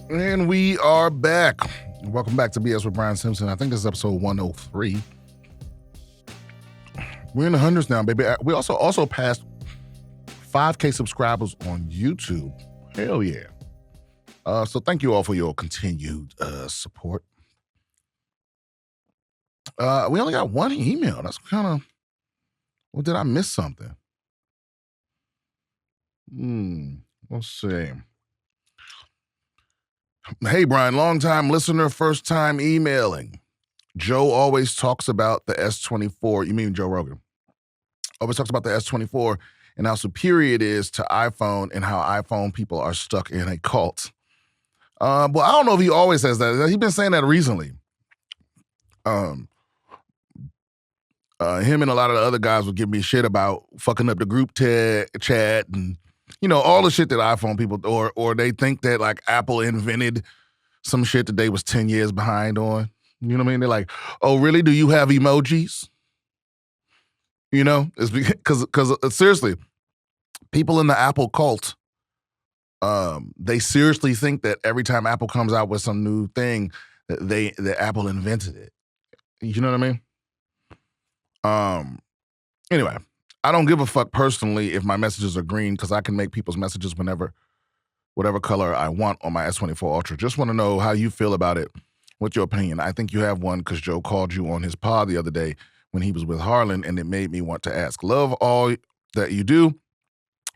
And we are back. Welcome back to BS with Brian Simpson. I think this is episode 103. We're in the hundreds now, baby. We also passed 5K subscribers on YouTube. Hell yeah. So thank you all for your continued support. We only got one email. That's kind of, well, did I miss something? Let's see. Hey, Brian, long-time listener, first-time emailing. Joe always talks about the S24. You mean Joe Rogan? Always talks about the S24 and how superior it is to iPhone and how iPhone people are stuck in a cult. Well, I don't know if he always says that. He's been saying that recently. Him and a lot of the other guys would give me shit about fucking up the group chat and, you know, all the shit that iPhone people, or they think that like Apple invented some shit that they was 10 years behind on. You know what I mean? They're like, oh, really? Do you have emojis? You know, it's because seriously, people in the Apple cult, they seriously think that every time Apple comes out with some new thing, that Apple invented it. You know what I mean? Anyway, I don't give a fuck personally if my messages are green because I can make people's messages whatever color I want on my S24 Ultra. Just want to know how you feel about it. What's your opinion? I think you have one because Joe called you on his pod the other day when he was with Harlan, and it made me want to ask. Love all that you do,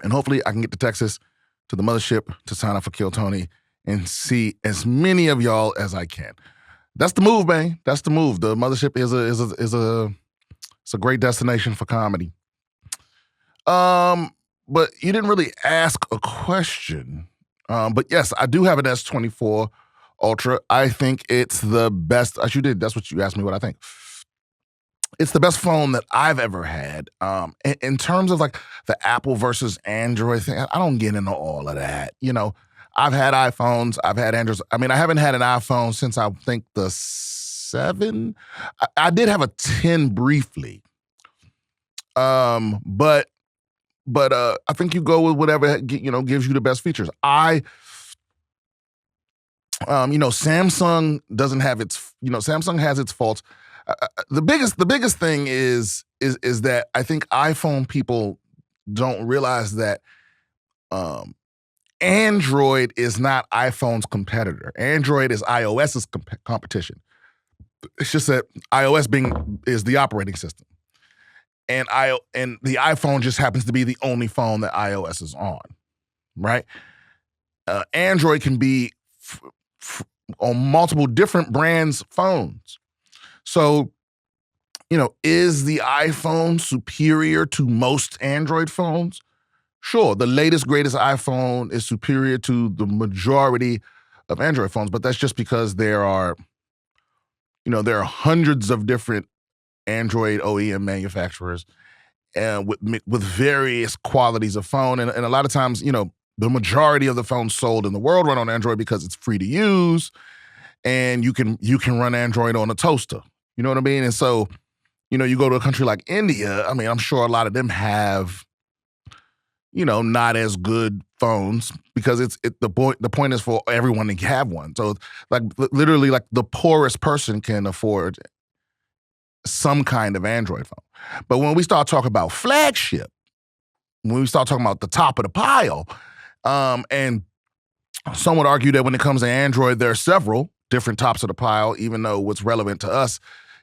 and hopefully I can get to Texas to the mothership to sign up for Kill Tony and see as many of y'all as I can. That's the move, man. That's the move. The mothership is a great destination for comedy. But you didn't really ask a question. But yes, I do have an S24 Ultra. I think it's the best. You did. That's what you asked me what I think. It's the best phone that I've ever had. In terms of like the Apple versus Android thing, I don't get into all of that. You know, I've had iPhones, I've had Androids. I mean, I haven't had an iPhone since I think the 7. I did have a 10 briefly. But I think you go with whatever, you know, gives you the best features. Samsung doesn't have its, Samsung has its faults. The biggest thing is that I think iPhone people don't realize that Android is not iPhone's competitor. Android is iOS's competition. It's just that iOS is the operating system. And the iPhone just happens to be the only phone that iOS is on, right? Android can be on multiple different brands' phones. So, is the iPhone superior to most Android phones? Sure, the latest, greatest iPhone is superior to the majority of Android phones, but that's just because there are hundreds of different Android OEM manufacturers and with various qualities of phone. And a lot of times, the majority of the phones sold in the world run on Android because it's free to use and you can run Android on a toaster. You know what I mean? And so, you go to a country like India, I mean, I'm sure a lot of them have, not as good phones because the point is for everyone to have one. So like literally like the poorest person can afford some kind of Android phone. But when we start talking about flagship, when we start talking about the top of the pile, and some would argue that when it comes to Android, there are several different tops of the pile, even though what's relevant to us,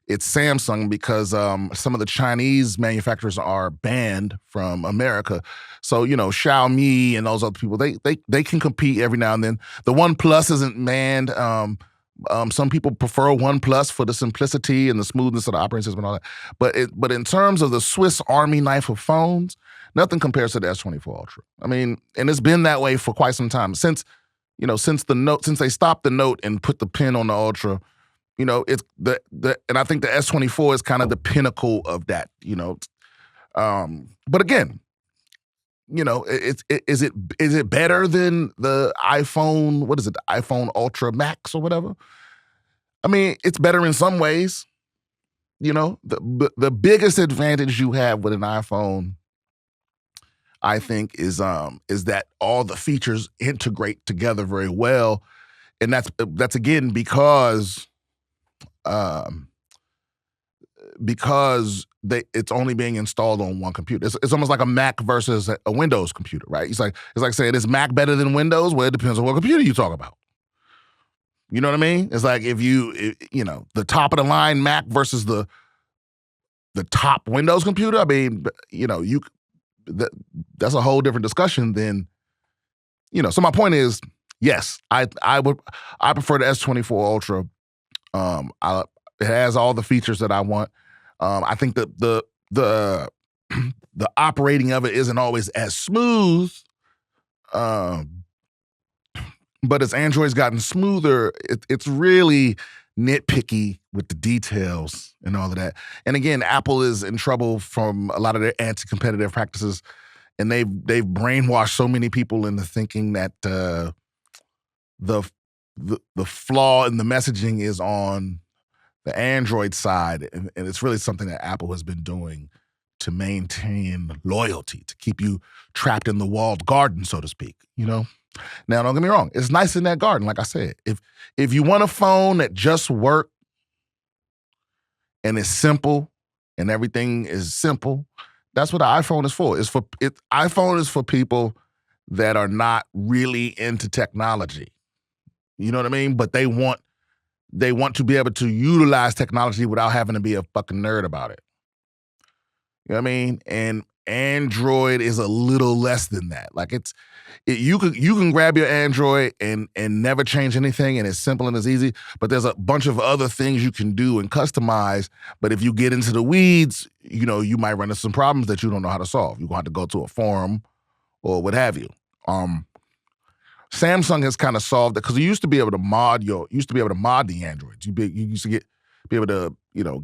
it's Samsung because some of the Chinese manufacturers are banned from America. So, Xiaomi and those other people, they can compete every now and then. The OnePlus isn't banned. Some people prefer OnePlus for the simplicity and the smoothness of the operating system and all that. But in terms of the Swiss Army knife of phones, nothing compares to the S24 Ultra. I mean, and it's been that way for quite some time. Since they stopped the Note and put the pin on the Ultra, it's and I think the S24 is kind of the pinnacle of that, But again, is it better than the iPhone? What is it? The iPhone Ultra Max or whatever? I mean, it's better in some ways. The biggest advantage you have with an iPhone, I think, is that all the features integrate together very well. And that's again because it's only being installed on one computer. It's almost like a Mac versus a Windows computer, right? It's like saying, is Mac better than Windows? Well, it depends on what computer you talk about. You know what I mean? It's like if the top of the line Mac versus the top Windows computer. I mean, that's a whole different discussion than, So my point is, yes, I prefer the S24 Ultra. It has all the features that I want. I think that the operating of it isn't always as smooth. But as Android's gotten smoother, it's really nitpicky with the details and all of that. And again, Apple is in trouble from a lot of their anti-competitive practices, and they've brainwashed so many people into thinking that the flaw in the messaging is on the Android side, and it's really something that Apple has been doing to maintain loyalty, to keep you trapped in the walled garden, so to speak, Now, don't get me wrong. It's nice in that garden, like I said. If you want a phone that just works and is simple and everything is simple, that's what the iPhone is for. iPhone is for people that are not really into technology. You know what I mean? But they want to be able to utilize technology without having to be a fucking nerd about it. You know what I mean? And Android is a little less than that. Like you can grab your Android and never change anything, and it's simple and it's easy, but there's a bunch of other things you can do and customize. But if you get into the weeds, you might run into some problems that you don't know how to solve. You're going to have to go to a forum or what have you. Samsung has kind of solved it, because you used to be able to mod the Androids. You used to be able to,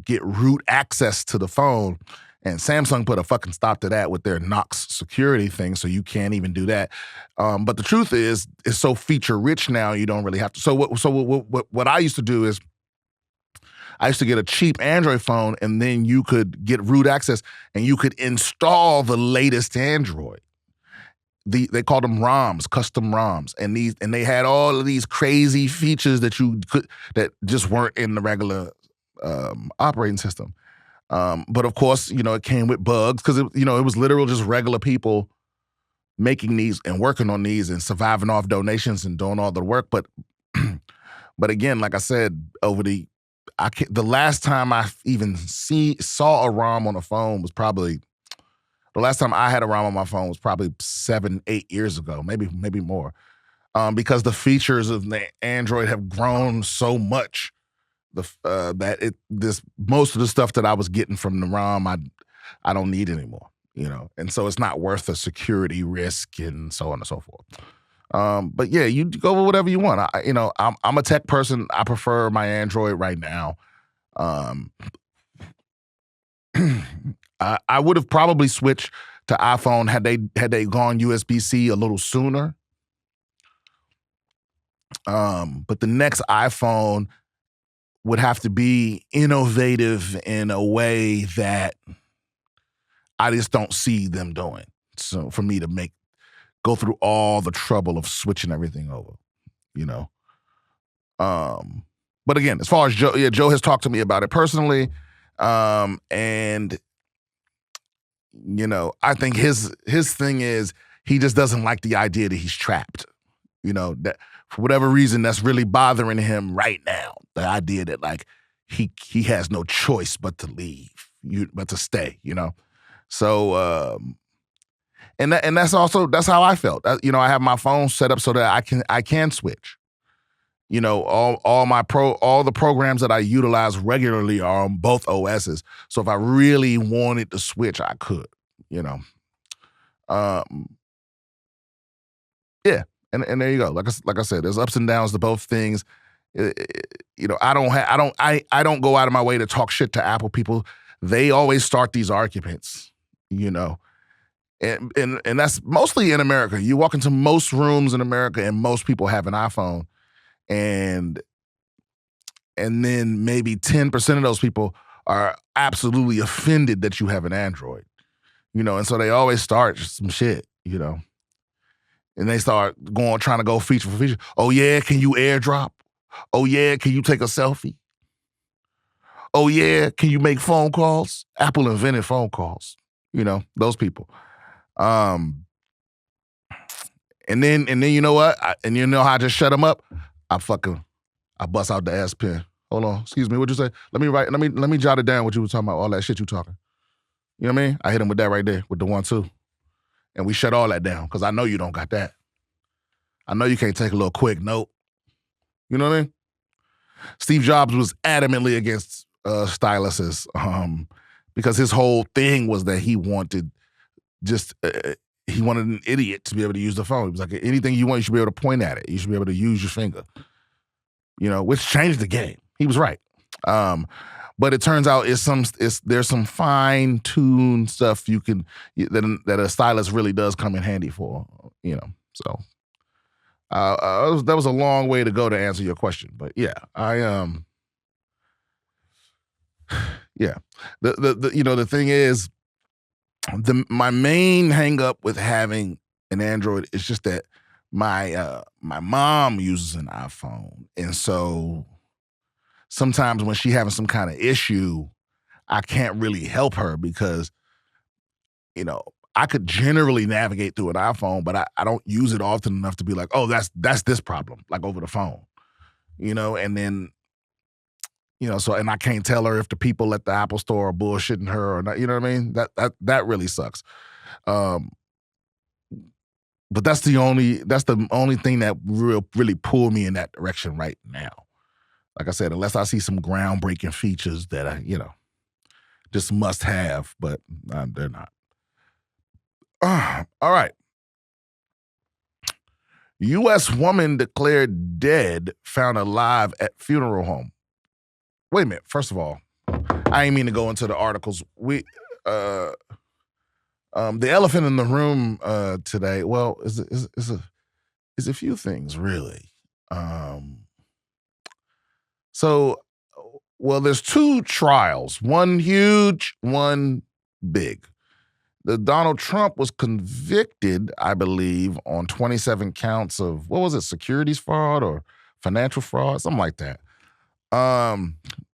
get root access to the phone. And Samsung put a fucking stop to that with their Knox security thing, so you can't even do that. But the truth is, it's so feature rich now, you don't really have to. So what I used to do is, I used to get a cheap Android phone, and then you could get root access, and you could install the latest Android. They called them ROMs, custom ROMs, and they had all of these crazy features that just weren't in the regular operating system. But of course, it came with bugs, because it was literal just regular people making these and working on these and surviving off donations and doing all the work. But again, like I said, the last time I even saw a ROM on a phone was probably, the last time I had a ROM on my phone was probably 7-8 years ago, maybe more, because the features of the Android have grown so much. Most of the stuff that I was getting from the ROM, I don't need anymore, and so it's not worth the security risk and so on and so forth. But yeah, you go with whatever you want. I'm a tech person. I prefer my Android right now. I would have probably switched to iPhone had they gone USB-C a little sooner. But the next iPhone would have to be innovative in a way that I just don't see them doing. So for me to go through all the trouble of switching everything over, But again, as far as Joe has talked to me about it personally, and I think his thing is, he just doesn't like the idea that he's trapped. That for whatever reason, that's really bothering him right now. The idea that like he has no choice but to leave, but to stay. So and that's how I felt. I have my phone set up so that I can switch. All the programs that I utilize regularly are on both OSs. So if I really wanted to switch, I could. Yeah. And there you go. Like I said, there's ups and downs to both things. I don't go out of my way to talk shit to Apple people. They always start these arguments, and that's mostly in America. You walk into most rooms in America, and most people have an iPhone, and then maybe 10% of those people are absolutely offended that you have an Android, and so they always start some shit, And they start trying to go feature for feature. Oh yeah, can you airdrop? Oh yeah, can you take a selfie? Oh yeah, can you make phone calls? Apple invented phone calls. Those people. Um, and then you know what? And you know how I just shut them up? I bust out the S pen. Hold on, excuse me, what'd you say? Let me jot it down what you were talking about, all that shit you talking. You know what I mean? I hit him with that right there, with the 1-2. And we shut all that down, because I know you don't got that. I know you can't take a little quick note. You know what I mean? Steve Jobs was adamantly against styluses, because his whole thing was that he wanted he wanted an idiot to be able to use the phone. He was like, anything you want, you should be able to point at it. You should be able to use your finger. Which changed the game. He was right. But it turns out there's some fine-tuned stuff that a stylus really does come in handy for. So that was a long way to go to answer your question. But yeah, yeah. The thing is, my main hang up with having an Android is just that my mom uses an iPhone, and so sometimes when she having some kind of issue, I can't really help her because I could generally navigate through an iPhone, but I don't use it often enough to be like, oh, that's this problem, like over the phone, and then so, and I can't tell her if the people at the Apple store are bullshitting her or not. You know what I mean? That really sucks. But that's the only thing that really pulled me in that direction right now. Like I said, unless I see some groundbreaking features that I just must have, but they're not. All right. U.S. woman declared dead, found alive at funeral home. Wait a minute. First of all, I ain't mean to go into the articles. The elephant in the room today, well, is a few things, really. There's two trials, one huge, one big. Donald Trump was convicted, I believe, on 27 counts of, what was it, securities fraud or financial fraud, something like that.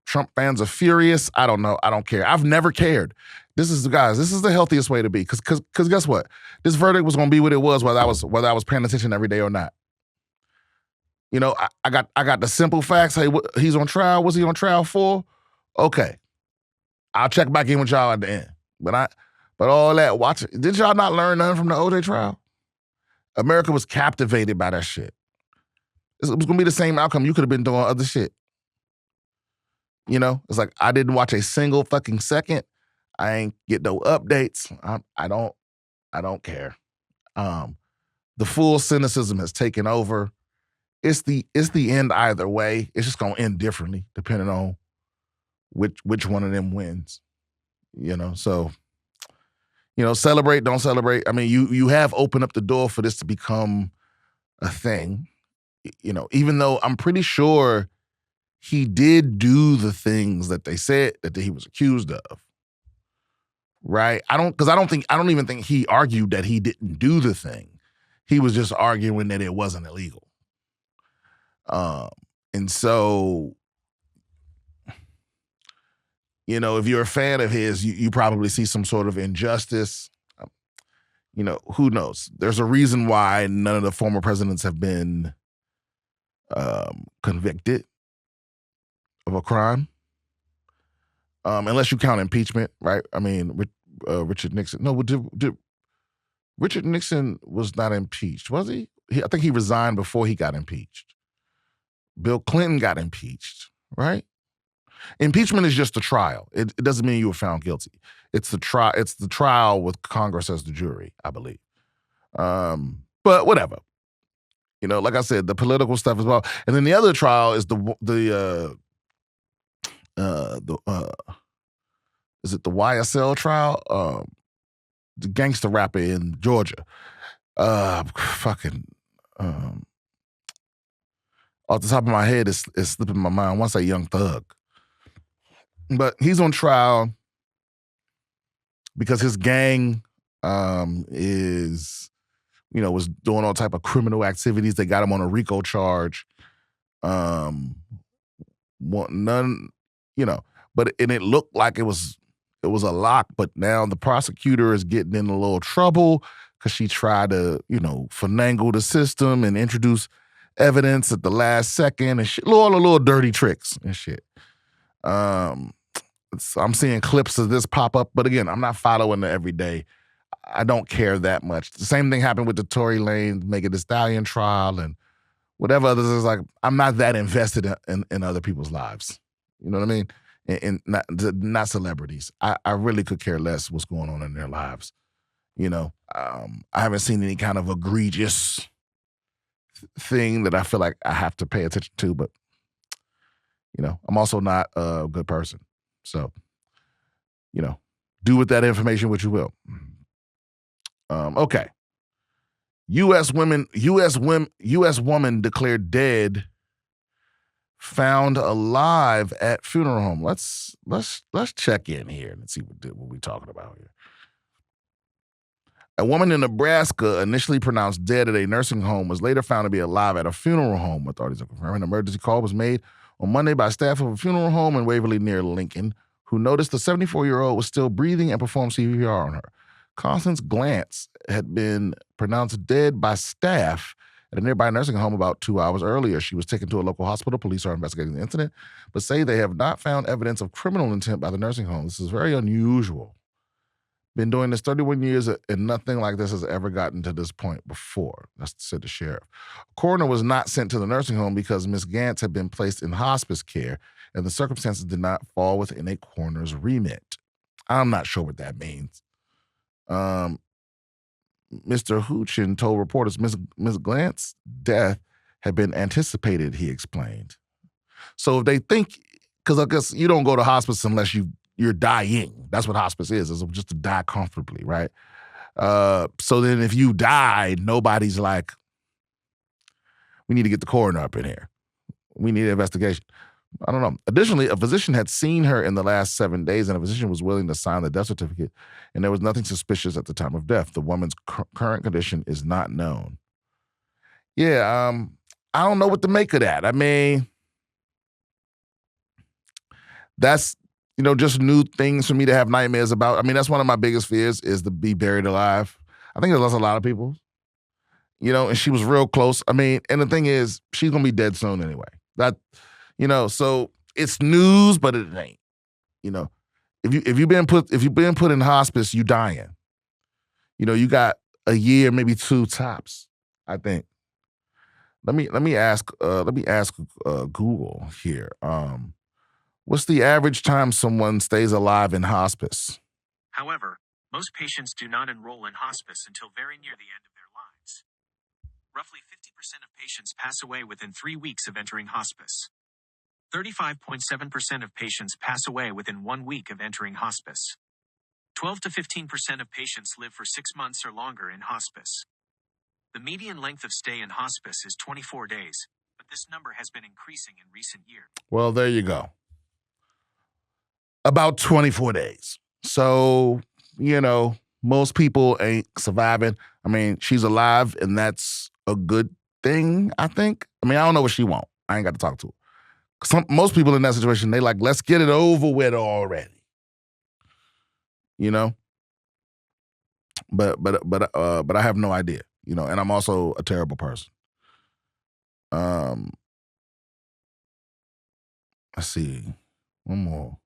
Trump fans are furious. I don't know. I don't care. I've never cared. This is the healthiest way to be. Because guess what? This verdict was going to be what it was, whether I was paying attention every day or not. I got the simple facts. Hey, he's on trial. What's he on trial for? Okay. I'll check back in with y'all at the end. But all that, did y'all not learn nothing from the OJ trial? America was captivated by that shit. It was going to be the same outcome. You could have been doing other shit. It's like, I didn't watch a single fucking second. I ain't get no updates. I don't care. The full cynicism has taken over. It's the end either way. It's just gonna end differently depending on which one of them wins. So celebrate, don't celebrate. I mean, you have opened up the door for this to become a thing. Even though I'm pretty sure he did do the things that they said that he was accused of. Right? I don't even think he argued that he didn't do the thing. He was just arguing that it wasn't illegal. And so, if you're a fan of his, you probably see some sort of injustice. Who knows? There's a reason why none of the former presidents have been convicted of a crime. Unless you count impeachment, right? I mean, Richard Nixon. No, Richard Nixon was not impeached, was he? I think he resigned before he got impeached. Bill Clinton got impeached, right? Impeachment is just a trial. It doesn't mean you were found guilty. It's the trial. It's the trial with Congress as the jury, I believe. But whatever. Like I said, the political stuff as well. And then the other trial is is it the YSL trial? The gangster rapper in Georgia. Off the top of my head, it's slipping my mind. I want to say Young Thug. But he's on trial because his gang is was doing all type of criminal activities. They got him on a RICO charge. None, but it looked like it was a lock, but now the prosecutor is getting in a little trouble because she tried to, finagle the system and introduce evidence at the last second and shit, all the little dirty tricks and shit. I'm seeing clips of this pop up, but again, I'm not following it every day. I don't care that much. The same thing happened with the Tory Lanez Megan Thee Stallion trial and whatever others. Is like, I'm not that invested in other people's lives. You know what I mean? And not celebrities. I really could care less what's going on in their lives. I haven't seen any kind of egregious thing that I feel like I have to pay attention to, but I'm also not a good person. So, do with that information what you will. Okay. U.S. woman declared dead, found alive at funeral home. Let's check in here and see what we're talking about here. A woman in Nebraska, initially pronounced dead at a nursing home, was later found to be alive at a funeral home. Authorities are confirming an emergency call was made on Monday by staff of a funeral home in Waverly near Lincoln, who noticed the 74-year-old was still breathing and performed CPR on her. Constance Glantz had been pronounced dead by staff at a nearby nursing home about 2 hours earlier. She was taken to a local hospital. Police are investigating the incident, but say they have not found evidence of criminal intent by the nursing home. This is very unusual. Been doing this 31 years, and nothing like this has ever gotten to this point before, that's said the sheriff. A coroner was not sent to the nursing home because Ms. Gantz had been placed in hospice care, and the circumstances did not fall within a coroner's remit. I'm not sure what that means. Mr. Hoochin told reporters Ms. Glantz's death had been anticipated, he explained. So if they think, because I guess you don't go to hospice unless you're dying. That's what hospice is just to die comfortably, right? So then if you die, nobody's like, we need to get the coroner up in here. We need an investigation. I don't know. Additionally, a physician had seen her in the last 7 days, and a physician was willing to sign the death certificate, and there was nothing suspicious at the time of death. The woman's current condition is not known. Yeah, I don't know what to make of that. I mean, that's, just new things for me to have nightmares about. I mean, that's one of my biggest fears is to be buried alive. I think that's a lot of people, and she was real close. I mean, and the thing is, she's going to be dead soon anyway. So it's news, but it ain't. If you've been put in hospice, you dying. You got a year, maybe 2 tops, I think. Let me ask Google here. What's the average time someone stays alive in hospice? However, most patients do not enroll in hospice until very near the end of their lives. Roughly 50% of patients pass away within 3 weeks of entering hospice. 35.7% of patients pass away within 1 week of entering hospice. 12 to 15% of patients live for 6 months or longer in hospice. The median length of stay in hospice is 24 days, but this number has been increasing in recent years. Well, there you go. About 24 days. So, most people ain't surviving. I mean, she's alive, and that's a good thing, I think. I mean, I don't know what she want. I ain't got to talk to her. Most people in that situation, they like, let's get it over with already. But I have no idea, and I'm also a terrible person. Let's see. One more.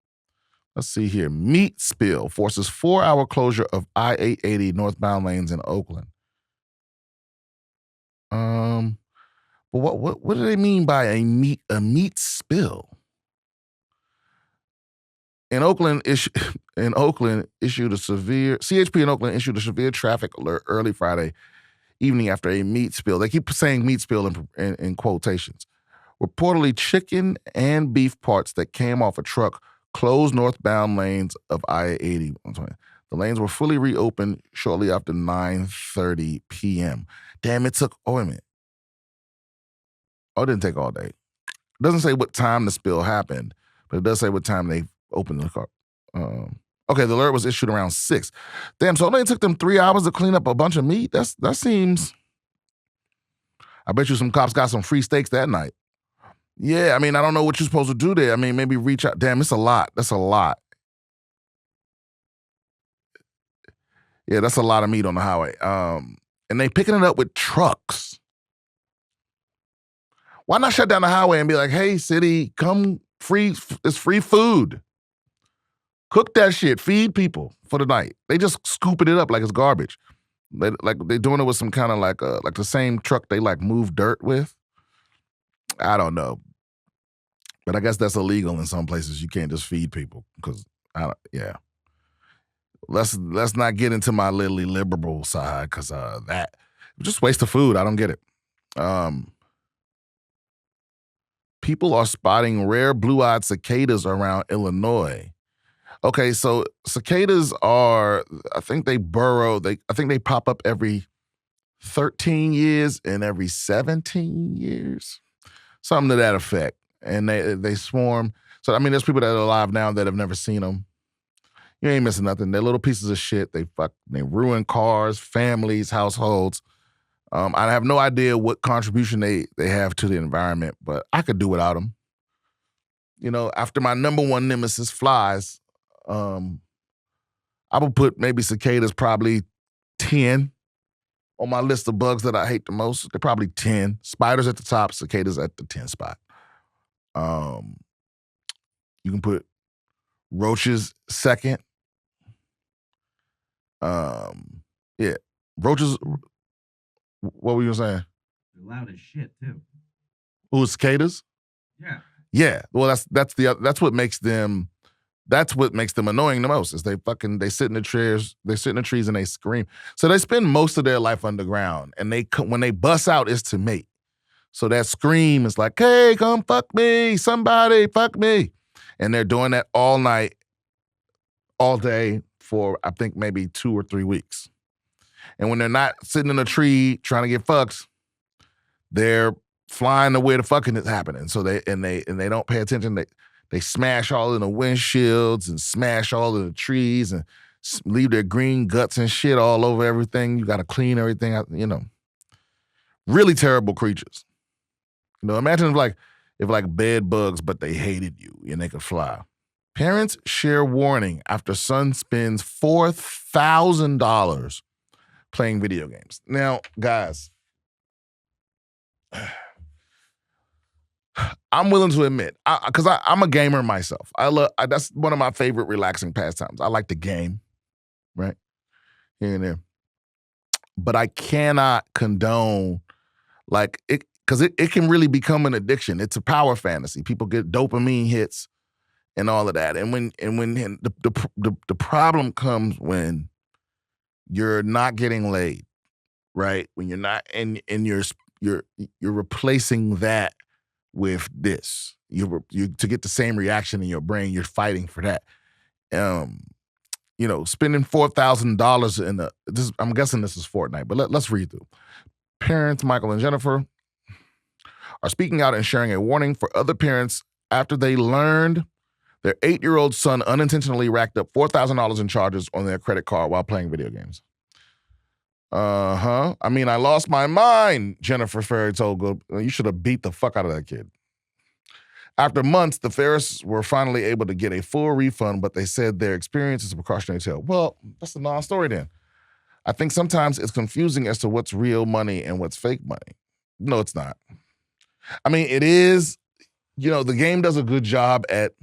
Let's see here. Meat spill forces 4-hour closure of I-880 northbound lanes in Oakland. But what do they mean by a meat spill? CHP in Oakland issued a severe traffic alert early Friday evening after a meat spill. They keep saying meat spill in quotations. Reportedly, chicken and beef parts that came off a truck closed northbound lanes of I-80. The lanes were fully reopened shortly after 9:30 p.m. Damn, it took, wait a minute. It didn't take all day. It doesn't say what time the spill happened, but it does say what time they opened the car. Okay, the alert was issued around 6. Damn, so it only took them 3 hours to clean up a bunch of meat? That seems... I bet you some cops got some free steaks that night. Yeah, I mean, I don't know what you're supposed to do there. I mean, maybe reach out. Damn, it's a lot. That's a lot. Yeah, that's a lot of meat on the highway. And they picking it up with trucks. Why not shut down the highway and be like, hey, city, come free, it's free food. Cook that shit, feed people for the night. They just scooping it up like it's garbage. They're doing it with some kind of like the same truck they like move dirt with. I don't know. But I guess that's illegal in some places. You can't just feed people because, yeah. Let's not get into my literally liberal side because that just waste of food. I don't get it. People are spotting rare blue-eyed cicadas around Illinois. Okay, so cicadas are, I think they pop up every 13 years and every 17 years. Something to that effect. And they swarm. So, I mean, there's people that are alive now that have never seen them. You ain't missing nothing. They're little pieces of shit. They ruin cars, families, households. I have no idea what contribution they have to the environment, but I could do without them. You know, after my number one nemesis, flies, I would put maybe cicadas probably 10 on my list of bugs that I hate the most. They're probably 10. Spiders at the top, cicadas at the 10 spot. You can put roaches second. Yeah, roaches. What were you saying? They're loud as shit too. Who, cicadas? Yeah. Yeah. Well, that's what makes them. That's what makes them annoying the most. Is they sit in the trees. They sit in the trees and they scream. So they spend most of their life underground, and when they bust out, it's to mate. So that scream is like, "Hey, come fuck me! Somebody fuck me!" And they're doing that all night, all day for I think maybe 2 or 3 weeks. And when they're not sitting in a tree trying to get fucked, they're flying to where the fucking is happening. So they don't pay attention. They smash all in the windshields and smash all in the trees and leave their green guts and shit all over everything. You got to clean everything out. You know, really terrible creatures. You know, imagine if bed bugs, but they hated you and they could fly. Parents share warning after son spends $4,000 playing video games. Now, guys, I'm willing to admit, because I'm a gamer myself. That's one of my favorite relaxing pastimes. I like to game, right? Here and there. But I cannot condone, like, it, because it can really become an addiction. It's a power fantasy. People get dopamine hits and all of that. And when the problem comes when you're not getting laid, right? When you're not, and you're replacing that with this. You to get the same reaction in your brain, you're fighting for that. You know, spending $4,000 I'm guessing this is Fortnite, but let's read through. Parents Michael and Jennifer are speaking out and sharing a warning for other parents after they learned their 8-year-old son unintentionally racked up $4,000 in charges on their credit card while playing video games. I mean, I lost my mind, Jennifer Ferry told Good. You should have beat the fuck out of that kid. After months, the Ferris were finally able to get a full refund, but they said their experience is a precautionary tale. Well, that's a non-story then. I think sometimes it's confusing as to what's real money and what's fake money. No, it's not. I mean, it is, you know, the game does a good job at,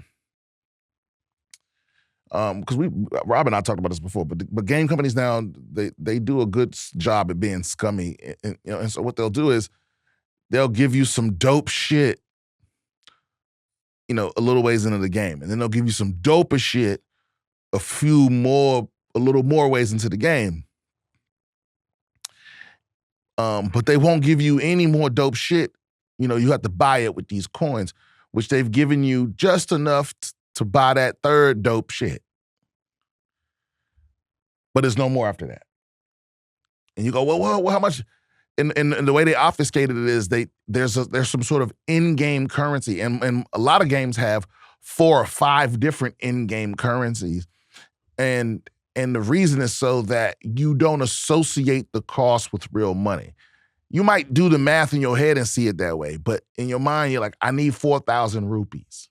because Rob and I talked about this before, but game companies now, they do a good job at being scummy. And, you know, and so what they'll do is they'll give you some dope shit, you know, a little ways into the game. And then they'll give you some doper shit a little more ways into the game. But they won't give you any more dope shit. You know, you have to buy it with these coins, which they've given you just enough to buy that third dope shit. But there's no more after that. And you go, well, how much? And the way they obfuscated it is there's some sort of in-game currency. And a lot of games have 4 or 5 different in-game currencies. And the reason is so that you don't associate the cost with real money. You might do the math in your head and see it that way, but in your mind, you're like, I need 4,000 rupees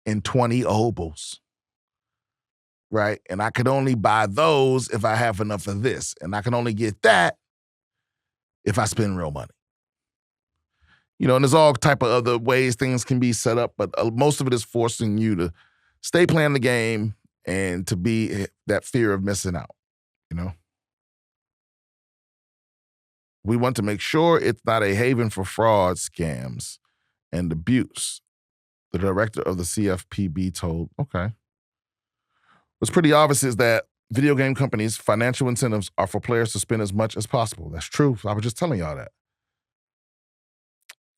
and 20 oboes, right? And I could only buy those if I have enough of this. And I can only get that if I spend real money. You know, and there's all type of other ways things can be set up, but most of it is forcing you to stay playing the game and to be that fear of missing out, you know? We want to make sure it's not a haven for fraud, scams, and abuse. The director of the CFPB told, okay. What's pretty obvious is that video game companies' financial incentives are for players to spend as much as possible. That's true. I was just telling y'all that.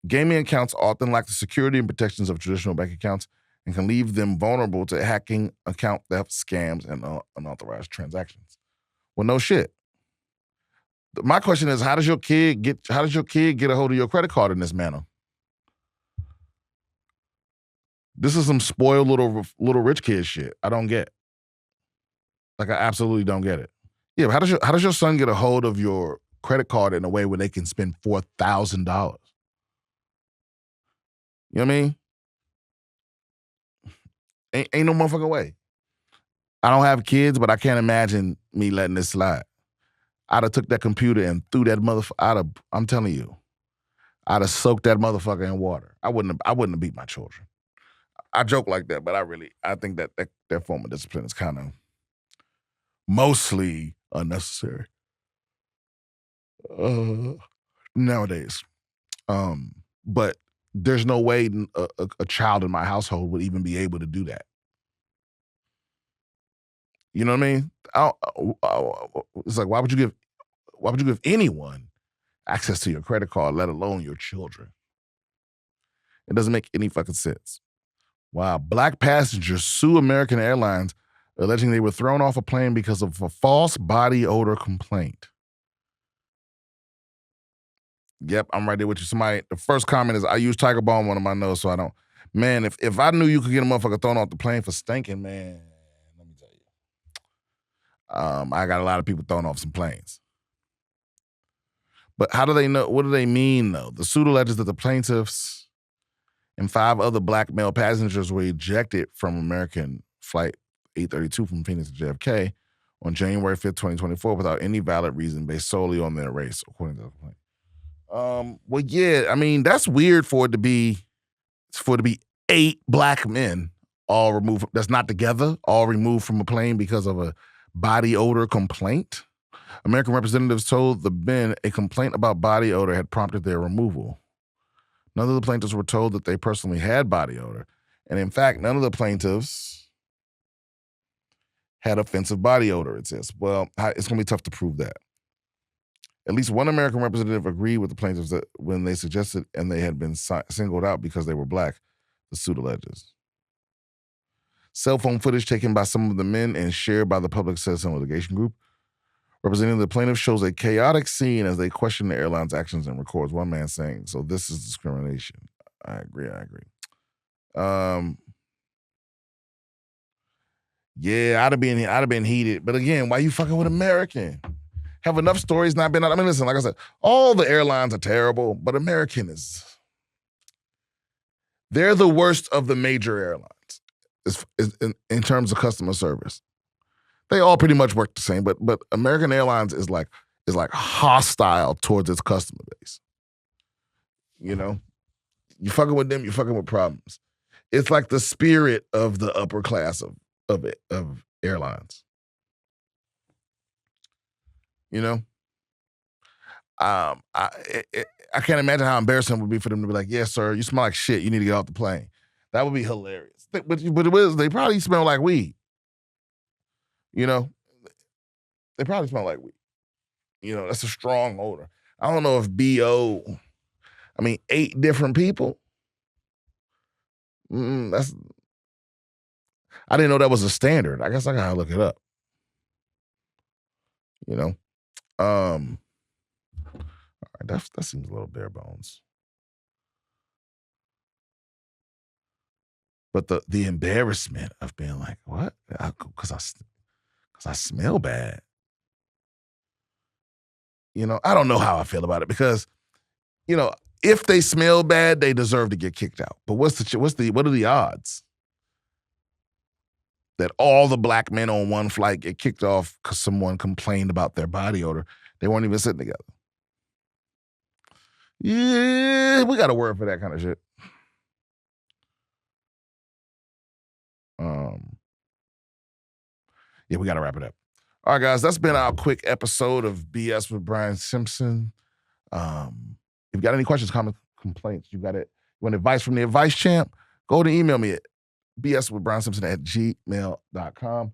Gaming accounts often lack the security and protections of traditional bank accounts and can leave them vulnerable to hacking, account theft, scams, and unauthorized transactions. Well, no shit. My question is, how does your kid get a hold of your credit card in this manner? This is some spoiled little rich kid shit. I don't get. Like, I absolutely don't get it. Yeah, but how does your son get a hold of your credit card in a way where they can spend $4,000? You know what I mean? Ain't no motherfucking way. I don't have kids, but I can't imagine me letting this slide. I'd have took that computer and threw that motherfucker. I'm telling you, I'd have soaked that motherfucker in water. I wouldn't have beat my children. I joke like that, but I think that form of discipline is kind of mostly unnecessary nowadays. But there's no way a child in my household would even be able to do that. You know what I mean? It's like, why would you give anyone access to your credit card, let alone your children? It doesn't make any fucking sense. Wow. Black passengers sue American Airlines alleging they were thrown off a plane because of a false body odor complaint. Yep, I'm right there with you. The first comment is, I use Tiger Balm on my nose so I don't. Man, if I knew you could get a motherfucker thrown off the plane for stinking, man, let me tell you. I got a lot of people thrown off some planes. But how do they know? What do they mean, though? The suit alleges that the plaintiffs and 5 other black male passengers were ejected from American Flight 832 from Phoenix to JFK on January 5th, 2024, without any valid reason based solely on their race, according to the complaint. Well, yeah, I mean, that's weird for it to be 8 black men all removed, that's not together, all removed from a plane because of a body odor complaint. American representatives told the men a complaint about body odor had prompted their removal. None of the plaintiffs were told that they personally had body odor. And in fact, none of the plaintiffs had offensive body odor, it says. Well, it's going to be tough to prove that. At least one American representative agreed with the plaintiffs that when they suggested and they had been singled out because they were black, the suit alleges. Cell phone footage taken by some of the men and shared by the Public Citizen Litigation Group representing the plaintiff shows a chaotic scene as they question the airline's actions and records one man saying, "So this is discrimination." I agree. Yeah, I'd have been heated. But again, why you fucking with American? Have enough stories not been out? I mean, listen, like I said, all the airlines are terrible, but American they're the worst of the major airlines in terms of customer service. They all pretty much work the same, but American Airlines is like hostile towards its customer base. You know, you fucking with them, you're fucking with problems. It's like the spirit of the upper class of airlines. You know, I can't imagine how embarrassing it would be for them to be like, "Yes, sir, you smell like shit. You need to get off the plane." That would be hilarious. But they probably smell like weed. You know, they probably smell like weed. You know, that's a strong odor. I don't know if BO. I mean, 8 different people. I didn't know that was a standard. I guess I gotta look it up. You know, all right, that seems a little bare bones. But the embarrassment of being like, what? Because Because I smell bad. You know, I don't know how I feel about it because, you know, if they smell bad, they deserve to get kicked out. But what are the odds that all the black men on one flight get kicked off because someone complained about their body odor? They weren't even sitting together. Yeah, we got a word for that kind of shit. Yeah, we got to wrap it up. All right, guys, that's been our quick episode of BS with Brian Simpson. If you got any questions, comments, complaints, you want advice from the advice champ, go to email me at BSwithBrianSimpson@gmail.com.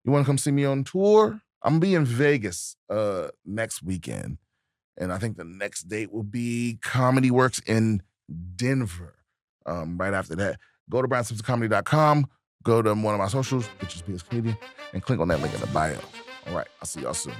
You want to come see me on tour? I'm going to be in Vegas next weekend. And I think the next date will be Comedy Works in Denver. Right after that, go to BrianSimpsonComedy.com, go to one of my socials, which is BS Comedian, and click on that link in the bio. All right, I'll see y'all soon.